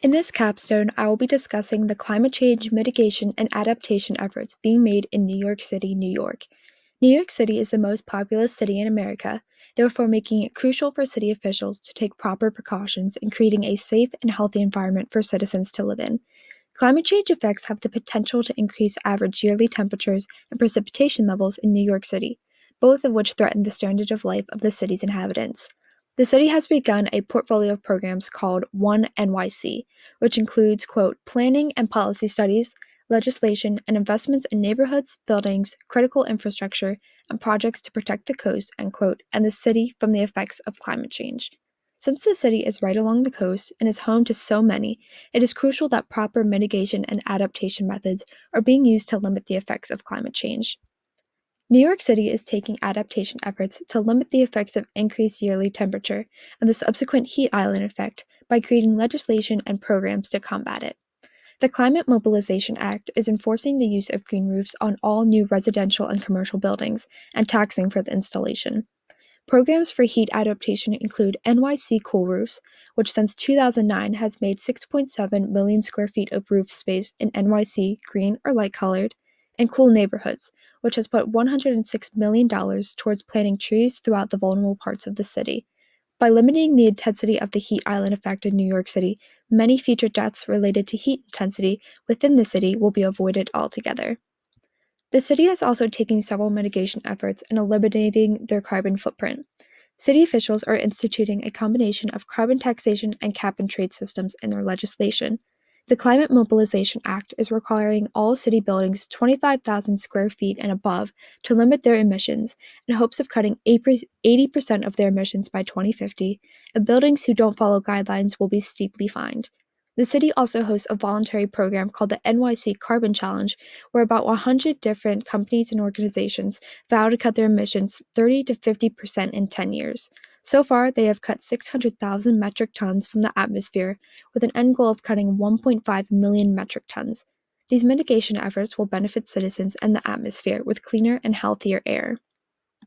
In this capstone, I will be discussing the climate change mitigation and adaptation efforts being made in New York City, New York. New York City is the most populous city in America, therefore making it crucial for city officials to take proper precautions in creating a safe and healthy environment for citizens to live in. Climate change effects have the potential to increase average yearly temperatures and precipitation levels in New York City, both of which threaten the standard of life of the city's inhabitants. The city has begun a portfolio of programs called One NYC, which includes, quote, planning and policy studies, legislation, and investments in neighborhoods, buildings, critical infrastructure, and projects to protect the coast, end quote, and the city from the effects of climate change. Since the city is right along the coast and is home to so many, it is crucial that proper mitigation and adaptation methods are being used to limit the effects of climate change. New York City is taking adaptation efforts to limit the effects of increased yearly temperature and the subsequent heat island effect by creating legislation and programs to combat it. The Climate Mobilization Act is enforcing the use of green roofs on all new residential and commercial buildings and taxing for the installation. Programs for heat adaptation include NYC Cool Roofs, which since 2009 has made 6.7 million square feet of roof space in NYC green or light colored, and Cool Neighborhoods, which has put $106 million towards planting trees throughout the vulnerable parts of the city. By limiting the intensity of the heat island effect in New York City, many future deaths related to heat intensity within the city will be avoided altogether. The city is also taking several mitigation efforts in eliminating their carbon footprint. City officials are instituting a combination of carbon taxation and cap and trade systems in their legislation. The Climate Mobilization Act is requiring all city buildings 25,000 square feet and above to limit their emissions in hopes of cutting 80% of their emissions by 2050, and buildings who don't follow guidelines will be steeply fined. The city also hosts a voluntary program called the NYC Carbon Challenge, where about 100 different companies and organizations vow to cut their emissions 30 to 50% in 10 years. So far, they have cut 600,000 metric tons from the atmosphere, with an end goal of cutting 1.5 million metric tons. These mitigation efforts will benefit citizens and the atmosphere with cleaner and healthier air.